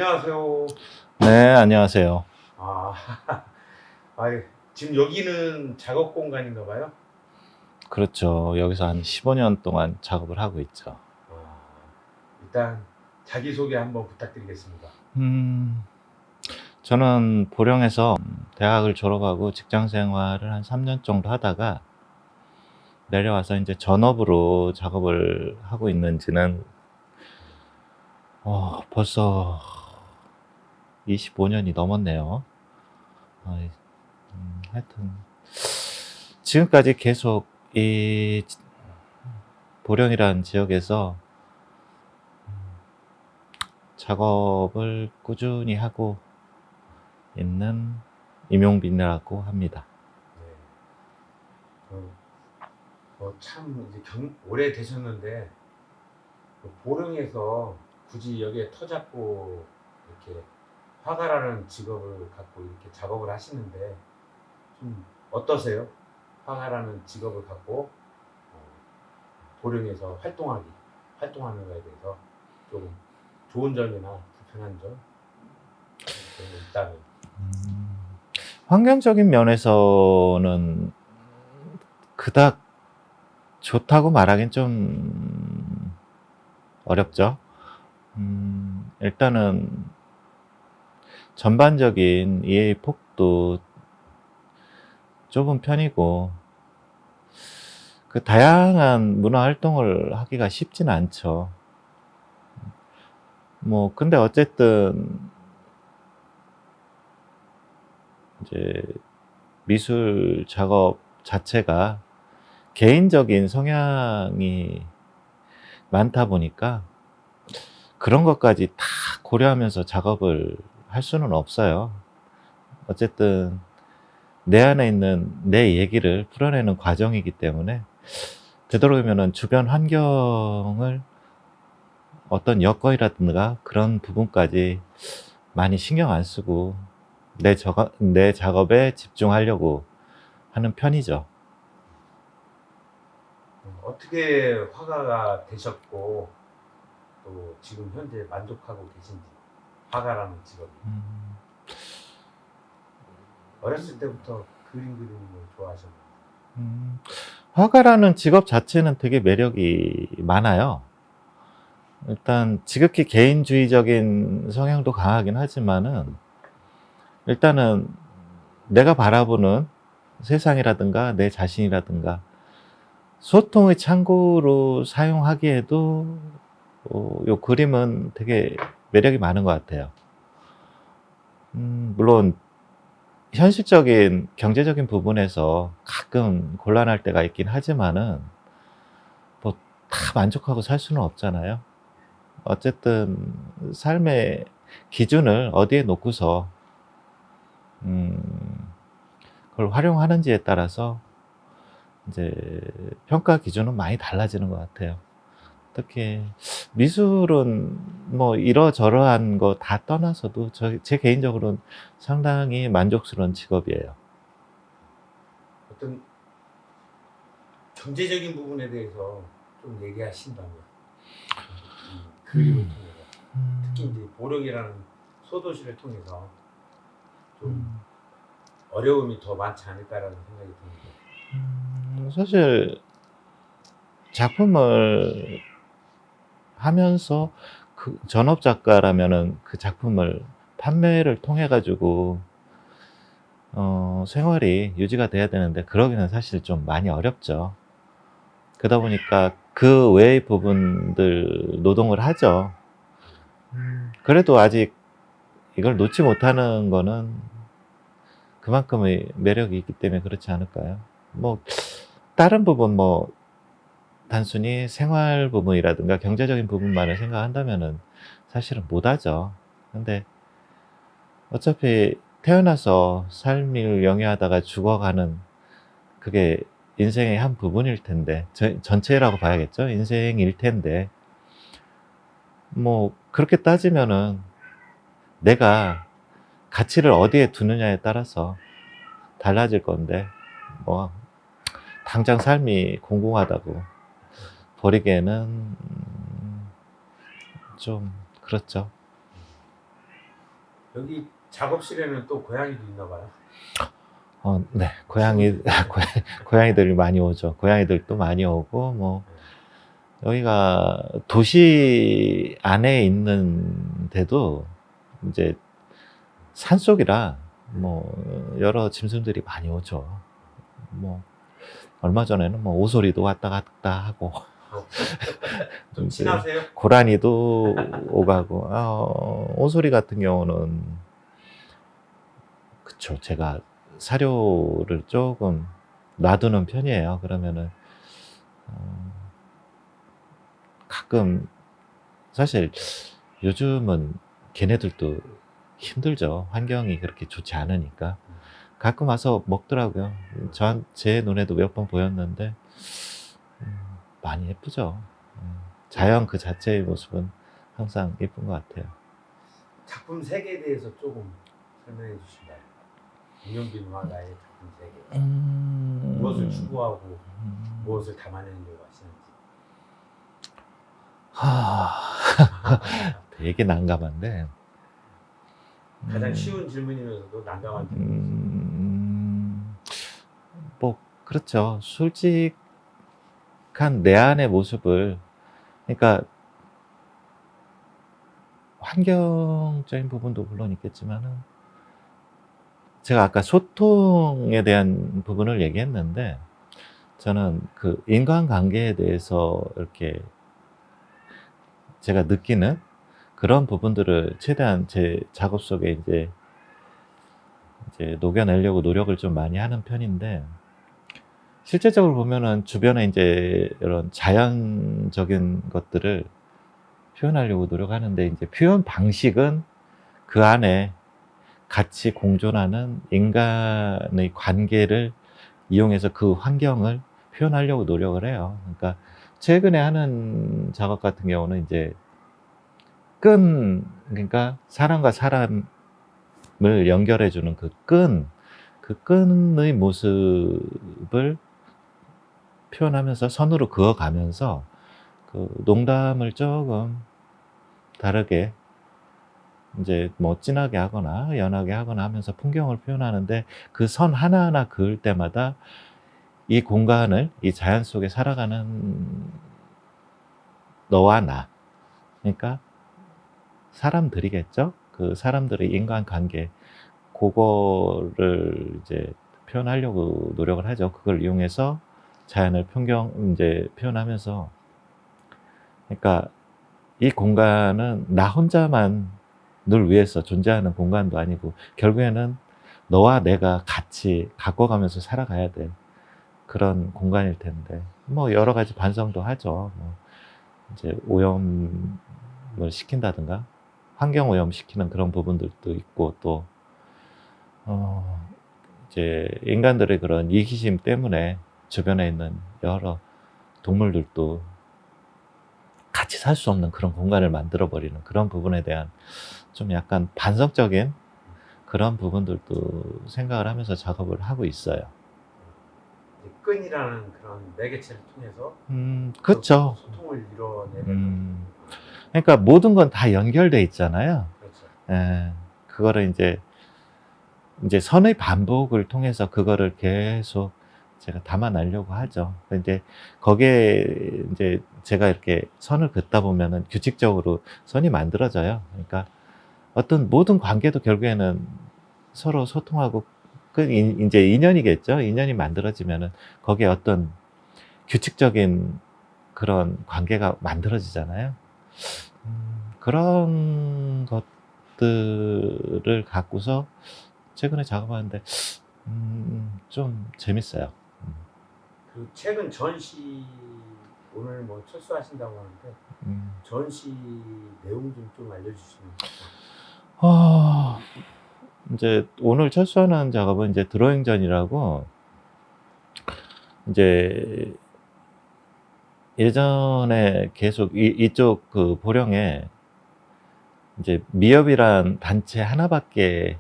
안녕하세요. 네, 안녕하세요. 아, 아이, 지금 여기는 작업 공간인가 봐요? 그렇죠. 여기서 한 15년 동안 작업을 하고 있죠. 아, 일단 자기소개 한번 부탁드리겠습니다. 음, 저는 보령에서 대학을 졸업하고 직장 생활을 한 3년 정도 하다가 내려와서 이제 전업으로 작업을 하고 있는지는 벌써 25년이 넘었네요. 하여튼 지금까지 계속 이 보령이라는 지역에서 작업을 꾸준히 하고 있는 임용빈이라고 합니다. 네. 참 이제 오래 되셨는데 보령에서 굳이 여기에 터 잡고 이렇게 화가라는 직업을 갖고 이렇게 작업을 하시는데 좀 어떠세요? 화가라는 직업을 갖고 보령에서 활동하는 거에 대해서 조금 좋은 점이나 불편한 점 그런 거 있다면. 환경적인 면에서는 그닥 좋다고 말하긴 좀 어렵죠. 일단은 전반적인 이해의 폭도 좁은 편이고, 그 다양한 문화 활동을 하기가 쉽진 않죠. 근데 어쨌든 이제 미술 작업 자체가 개인적인 성향이 많다 보니까 그런 것까지 다 고려하면서 작업을 할 수는 없어요. 어쨌든 내 안에 있는 내 얘기를 풀어내는 과정이기 때문에 되도록이면 주변 환경을 어떤 여건이라든가 그런 부분까지 많이 신경 안 쓰고 내 작업에 집중하려고 하는 편이죠. 어떻게 화가가 되셨고 또 지금 현재 만족하고 계신지. 화가라는 직업이 어렸을 때부터 그림 그리는 걸 좋아하셨나요? 화가라는 직업 자체는 되게 매력이 많아요. 일단 지극히 개인주의적인 성향도 강하긴 하지만은 일단은 내가 바라보는 세상이라든가 내 자신이라든가 소통의 창구로 사용하기에도 요 그림은 되게 매력이 많은 것 같아요. 물론 현실적인 경제적인 부분에서 가끔 곤란할 때가 있긴 하지만은 뭐 다 만족하고 살 수는 없잖아요. 어쨌든 삶의 기준을 어디에 놓고서 그걸 활용하는지에 따라서 이제 평가 기준은 많이 달라지는 것 같아요. 특히 미술은 뭐 이러저러한 거 다 떠나서도 제 개인적으로는 상당히 만족스러운 직업이에요. 어떤 경제적인 부분에 대해서 좀 얘기하신다면 이 그림을 통해서 특히 이제 보령이라는 소도시를 통해서 좀 어려움이 더 많지 않을까라는 생각이 듭니다. 사실 작품을 하면서 그 전업 작가라면은 그 작품을 판매를 통해 가지고 생활이 유지가 돼야 되는데 그러기는 사실 좀 많이 어렵죠. 그러다 보니까 그 외의 부분들 노동을 하죠. 그래도 아직 이걸 놓지 못하는 거는 그만큼의 매력이 있기 때문에 그렇지 않을까요? 다른 부분 단순히 생활 부분이라든가 경제적인 부분만을 생각한다면은 사실은 못하죠. 근데 어차피 태어나서 삶을 영위하다가 죽어가는 그게 인생의 한 부분일 텐데, 전체라고 봐야겠죠? 인생일 텐데, 그렇게 따지면은 내가 가치를 어디에 두느냐에 따라서 달라질 건데, 뭐, 당장 삶이 공공하다고 버리기에는 좀 그렇죠. 여기 작업실에는 또 고양이도 있나 봐요. 네. 고양이들이 많이 오죠. 고양이들도 많이 오고, 뭐, 여기가 도시 안에 있는데도 이제 산속이라 뭐, 여러 짐승들이 많이 오죠. 뭐, 얼마 전에는 뭐, 오소리도 왔다 갔다 하고, 좀 이제 친하세요? 고라니도 오가고, 오소리 같은 경우는, 그쵸. 제가 사료를 조금 놔두는 편이에요. 그러면은, 가끔, 사실 요즘은 걔네들도 힘들죠. 환경이 그렇게 좋지 않으니까. 가끔 와서 먹더라고요. 제 눈에도 몇 번 보였는데, 많이 예쁘죠. 자연 그 자체의 모습은 항상 예쁜 것 같아요. 작품 세계에 대해서 조금 설명해 주신다면. 김용빈 화가의 작품 세계. 무엇을 추구하고 무엇을 담아내려고 하시는지. 되게 난감한데. 가장 쉬운 질문이면서도 난감한 질문. 뭐 그렇죠. 솔직한 내 안의 모습을, 그러니까 환경적인 부분도 물론 있겠지만은, 제가 아까 소통에 대한 부분을 얘기했는데, 저는 그 인간관계에 대해서 이렇게 제가 느끼는 그런 부분들을 최대한 제 작업 속에 이제 녹여내려고 노력을 좀 많이 하는 편인데, 실제적으로 보면은 주변에 이제 이런 자연적인 것들을 표현하려고 노력하는데, 이제 표현 방식은 그 안에 같이 공존하는 인간의 관계를 이용해서 그 환경을 표현하려고 노력을 해요. 그러니까 최근에 하는 작업 같은 경우는 이제 그러니까 사람과 사람을 연결해주는 그 끈의 모습을 표현하면서 선으로 그어가면서 그 농담을 조금 다르게 이제 뭐 진하게 하거나 연하게 하거나 하면서 풍경을 표현하는데, 그 선 하나하나 그을 때마다 이 공간을, 이 자연 속에 살아가는 너와 나, 그러니까 사람들이겠죠? 그 사람들의 인간관계, 그거를 이제 표현하려고 노력을 하죠. 그걸 이용해서 자연을 이제 표현하면서, 그러니까 이 공간은 나 혼자만 늘 위해서 존재하는 공간도 아니고, 결국에는 너와 내가 같이 가꿔가면서 살아가야 될 그런 공간일 텐데, 뭐 여러 가지 반성도 하죠. 뭐 이제 오염을 시킨다든가 환경 오염 시키는 그런 부분들도 있고, 또 이제 인간들의 그런 이기심 때문에 주변에 있는 여러 동물들도 같이 살 수 없는 그런 공간을 만들어 버리는 그런 부분에 대한 좀 약간 반성적인 그런 부분들도 생각을 하면서 작업을 하고 있어요. 끈이라는 그런 매개체를 통해서 그렇죠. 소통을 이뤄내는. 그러니까 모든 건 다 연결돼 있잖아요. 그렇죠. 그거를 이제 선의 반복을 통해서 그거를 계속 제가 담아내려고 하죠. 근데 거기에 이제 제가 이렇게 선을 긋다 보면은 규칙적으로 선이 만들어져요. 그러니까 어떤 모든 관계도 결국에는 서로 소통하고, 이제 인연이겠죠. 인연이 만들어지면은 거기에 어떤 규칙적인 그런 관계가 만들어지잖아요. 그런 것들을 갖고서 최근에 작업하는데 좀 재밌어요. 그 최근 전시, 오늘 뭐 철수하신다고 하는데 전시 내용 좀 알려주시면. 이제 오늘 철수하는 작업은 이제 드로잉전이라고, 이제 예전에 계속 이쪽 그 보령에 이제 미협이란 단체 하나밖에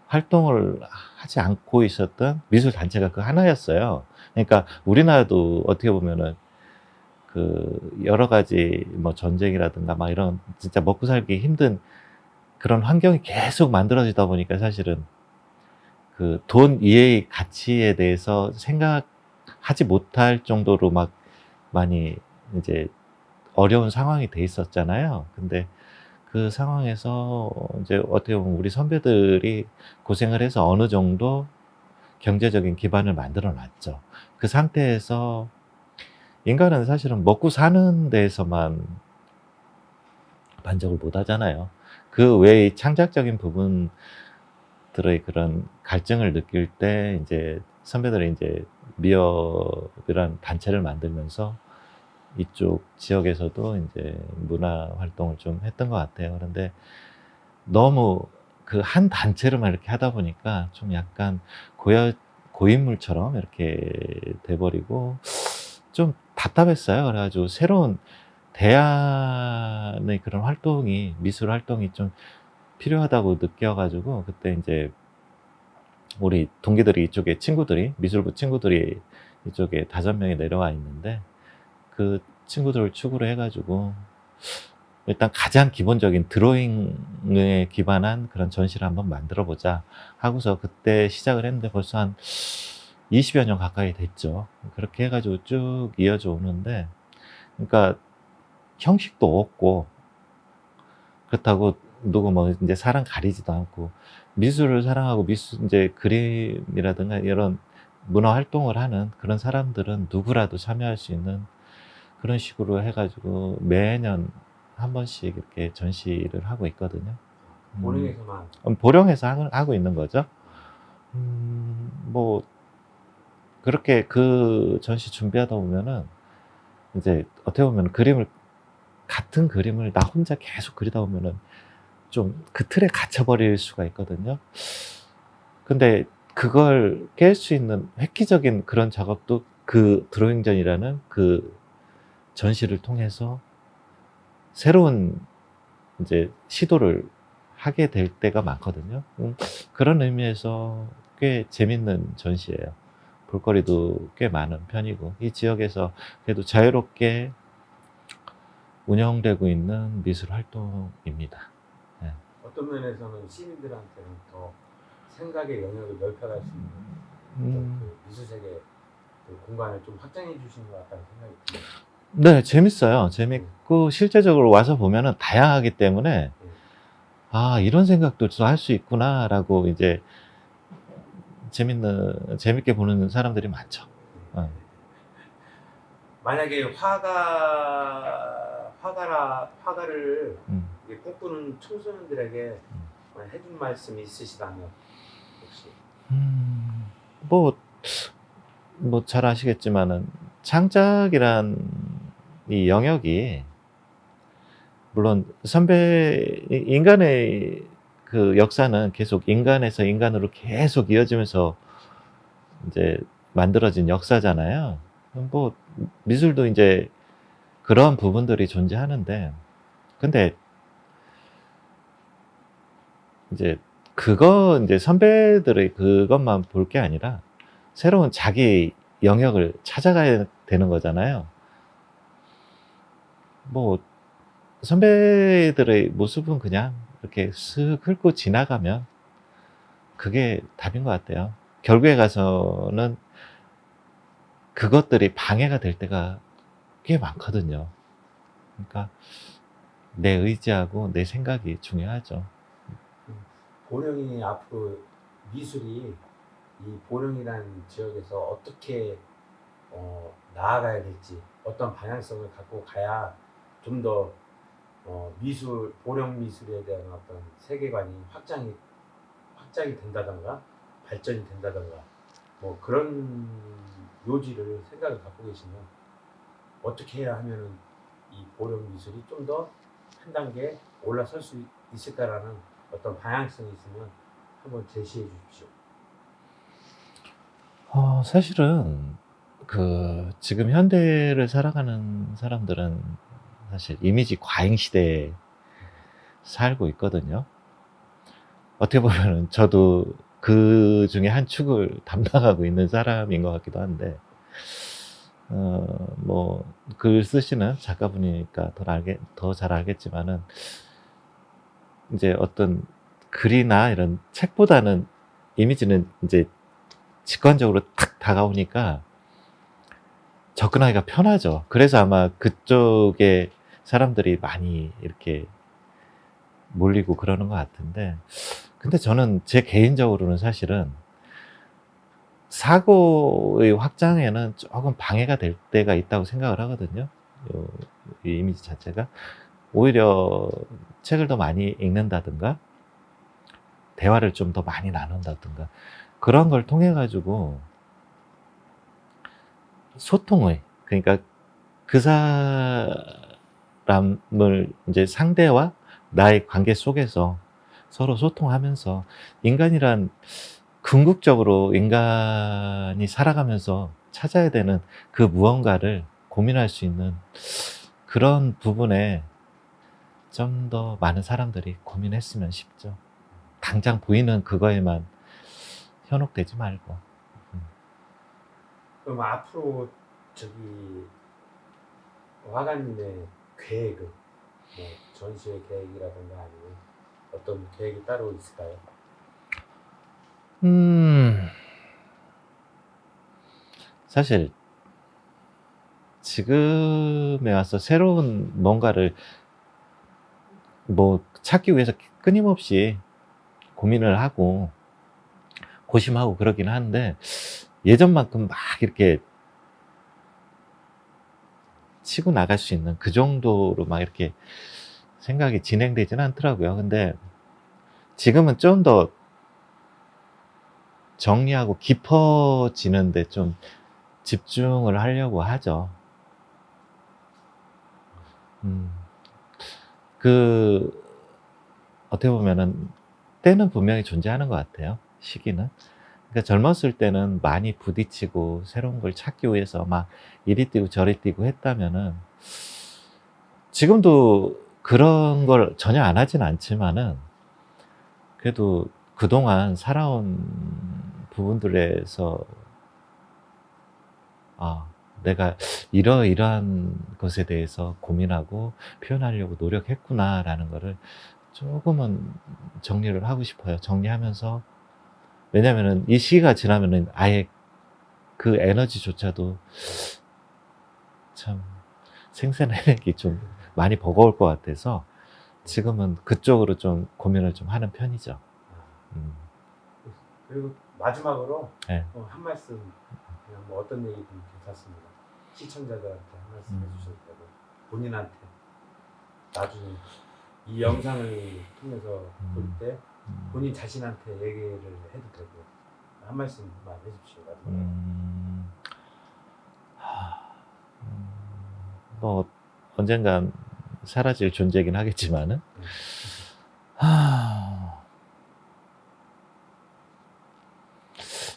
활동을 하지 않고 있었던 미술 단체가 그 하나였어요. 그러니까 우리나라도 어떻게 보면은 그 여러 가지 뭐 전쟁이라든가 막 이런 진짜 먹고 살기 힘든 그런 환경이 계속 만들어지다 보니까 사실은 그 돈 이외의 가치에 대해서 생각하지 못할 정도로 막 많이 이제 어려운 상황이 돼 있었잖아요. 근데 그 상황에서 이제 어떻게 보면 우리 선배들이 고생을 해서 어느 정도 경제적인 기반을 만들어 놨죠. 그 상태에서 인간은 사실은 먹고 사는 데에서만 만족을 못 하잖아요. 그 외의 창작적인 부분들의 그런 갈증을 느낄 때 이제 선배들이 이제 미업이란 단체를 만들면서 이쪽 지역에서도 이제 문화 활동을 좀 했던 것 같아요. 그런데 너무 그 한 단체로만 이렇게 하다 보니까 좀 약간 고인물처럼 이렇게 돼버리고 좀 답답했어요. 그래가지고 새로운 대안의 그런 활동이, 미술 활동이 좀 필요하다고 느껴가지고 그때 이제 우리 동기들이 이쪽에 친구들이, 미술부 친구들이 이쪽에 5명이 내려와 있는데 그 친구들을 축으로 해가지고 일단 가장 기본적인 드로잉에 기반한 그런 전시를 한번 만들어 보자 하고서 그때 시작을 했는데 벌써 한 20여 년 가까이 됐죠. 그렇게 해가지고 쭉 이어져 오는데, 그러니까 형식도 없고 그렇다고 누구 뭐 이제 사람 가리지도 않고 미술을 사랑하고 미술 이제 그림이라든가 이런 문화 활동을 하는 그런 사람들은 누구라도 참여할 수 있는 그런 식으로 해가지고 매년 한 번씩 이렇게 전시를 하고 있거든요. 보령에서만. 보령에서 하고 있는 거죠. 뭐 그렇게 그 전시 준비하다 보면은 이제 어떻게 보면 같은 그림을 나 혼자 계속 그리다 보면은 좀 그 틀에 갇혀버릴 수가 있거든요. 근데 그걸 깰 수 있는 획기적인 그런 작업도 그 드로잉전이라는 그 전시를 통해서 새로운 이제 시도를 하게 될 때가 많거든요. 그런 의미에서 꽤 재밌는 전시예요. 볼거리도 꽤 많은 편이고 이 지역에서 그래도 자유롭게 운영되고 있는 미술 활동입니다. 네. 어떤 면에서는 시민들한테는 더 생각의 영역을 넓혀갈 수 있는 어떤 그 미술 세계 그 공간을 좀 확장해 주시는 것 같다는 생각이 듭니다. 네, 재밌어요. 재밌고 실제적으로 와서 보면은 다양하기 때문에 아, 이런 생각도 할 수 있구나라고 이제 재밌게 보는 사람들이 많죠. 만약에 화가를 이렇게 꿈꾸는 청소년들에게 해줄 말씀이 있으시다면 혹시? 뭐 잘 아시겠지만은 창작이란 이 영역이 물론 인간의 그 역사는 계속 인간에서 인간으로 계속 이어지면서 이제 만들어진 역사잖아요. 뭐 미술도 이제 그런 부분들이 존재하는데, 근데 이제 이제 선배들의 그것만 볼 게 아니라 새로운 자기 영역을 찾아가야 되는 거잖아요. 뭐 선배들의 모습은 그냥 이렇게 쓱 훑고 지나가면 그게 답인 것 같아요. 결국에 가서는 그것들이 방해가 될 때가 꽤 많거든요. 그러니까 내 의지하고 내 생각이 중요하죠. 보령이 앞으로 미술이 이 보령이라는 지역에서 어떻게 나아가야 될지, 어떤 방향성을 갖고 가야 좀 더 보령 미술에 대한 어떤 세계관이 확장이 된다던가 발전이 된다던가 뭐 그런 요지를 생각을 갖고 계시면 어떻게 해야 하면은 이 보령 미술이 좀 더 한 단계 올라설 수 있을까라는 어떤 방향성이 있으면 한번 제시해 주십시오. 사실은 지금 현대를 살아가는 사람들은 사실 이미지 과잉 시대에 살고 있거든요. 어떻게 보면은 저도 그 중에 한 축을 담당하고 있는 사람인 것 같기도 한데, 뭐 글 쓰시는 작가분이니까 더 잘 알겠지만은 이제 어떤 글이나 이런 책보다는 이미지는 이제 직관적으로 탁 다가오니까 접근하기가 편하죠. 그래서 아마 그쪽에 사람들이 많이 이렇게 몰리고 그러는 것 같은데, 근데 저는 제 개인적으로는 사실은 사고의 확장에는 조금 방해가 될 때가 있다고 생각을 하거든요. 이 이미지 자체가. 오히려 책을 더 많이 읽는다든가, 대화를 좀 더 많이 나눈다든가, 그런 걸 통해 가지고 소통의, 그러니까 그 사람을 이제 상대와 나의 관계 속에서 서로 소통하면서, 인간이란 궁극적으로 인간이 살아가면서 찾아야 되는 그 무언가를 고민할 수 있는 그런 부분에 좀 더 많은 사람들이 고민했으면 싶죠. 당장 보이는 그거에만 현혹되지 말고. 그럼 앞으로 저기 화가님의 계획은 뭐 전시회 계획이라든가 아니면 어떤 계획이 따로 있을까요? 사실 지금에 와서 새로운 뭔가를 뭐 찾기 위해서 끊임없이 고민을 하고 고심하고 그러긴 하는데, 예전만큼 막 이렇게 치고 나갈 수 있는 그 정도로 막 이렇게 생각이 진행되지는 않더라고요. 근데 지금은 좀 더 정리하고 깊어지는데 좀 집중을 하려고 하죠. 그 어떻게 보면은 때는 분명히 존재하는 것 같아요. 시기는. 그러니까 젊었을 때는 많이 부딪히고 새로운 걸 찾기 위해서 막 이리 뛰고 저리 뛰고 했다면은, 지금도 그런 걸 전혀 안 하진 않지만은, 그래도 그동안 살아온 부분들에서 내가 이러이러한 것에 대해서 고민하고 표현하려고 노력했구나라는 거를 조금은 정리를 하고 싶어요. 정리하면서, 왜냐면은 이 시기가 지나면은 아예 그 에너지조차도 참 생산해내기 좀 많이 버거울 것 같아서 지금은 그쪽으로 좀 고민을 좀 하는 편이죠. 그리고 마지막으로 네. 한 말씀, 그냥 뭐 어떤 얘기든 괜찮습니다. 시청자들한테 한 말씀 해주셔도 되고, 본인한테 나중에 이 영상을 통해서 볼 때 본인 자신한테 얘기를 해도 되고, 한 말씀만 해주십시오. 마지막으로. 뭐 언젠간 사라질 존재이긴 하겠지만은,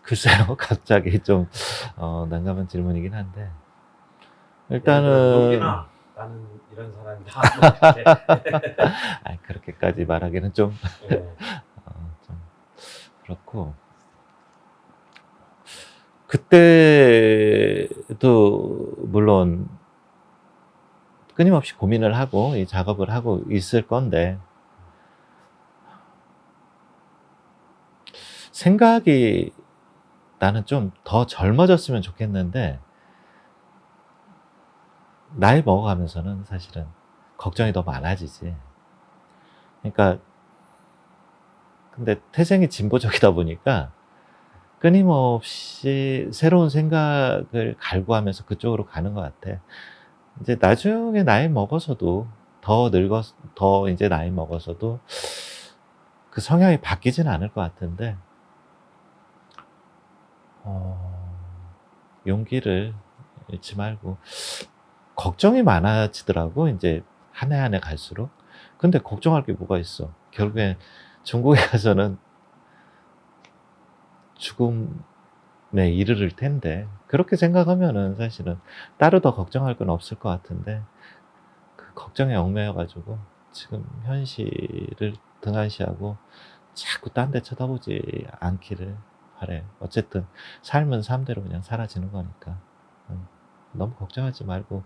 글쎄요, 갑자기 좀 난감한 질문이긴 한데, 일단은 용기나 나는 이런 사람이다. 그렇게까지 말하기는 좀, 네. 좀 그렇고, 그때도 물론 끊임없이 고민을 하고 이 작업을 하고 있을 건데, 생각이 나는 좀 더 젊어졌으면 좋겠는데, 나이 먹어가면서는 사실은 걱정이 더 많아지지. 그러니까 근데 태생이 진보적이다 보니까 끊임없이 새로운 생각을 갈구하면서 그쪽으로 가는 것 같아. 이제 나중에 나이 먹어서도, 더 이제 나이 먹어서도 그 성향이 바뀌진 않을 것 같은데, 용기를 잃지 말고. 걱정이 많아지더라고, 이제 한 해 한 해 갈수록. 근데 걱정할 게 뭐가 있어. 결국엔 중국에 가서는 죽음에 이르를 텐데, 그렇게 생각하면은 사실은 따로 더 걱정할 건 없을 것 같은데, 그 걱정에 얽매여가지고 지금 현실을 등한시하고 자꾸 딴 데 쳐다보지 않기를 바래. 어쨌든 삶은 삶대로 그냥 사라지는 거니까 너무 걱정하지 말고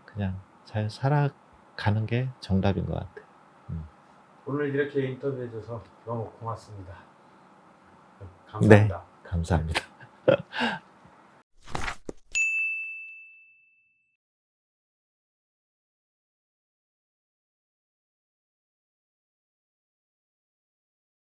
그냥 잘 살아가는 게 정답인 것 같아. 오늘 이렇게 인터뷰해줘서 너무 고맙습니다. 감사합니다. 감사합니다.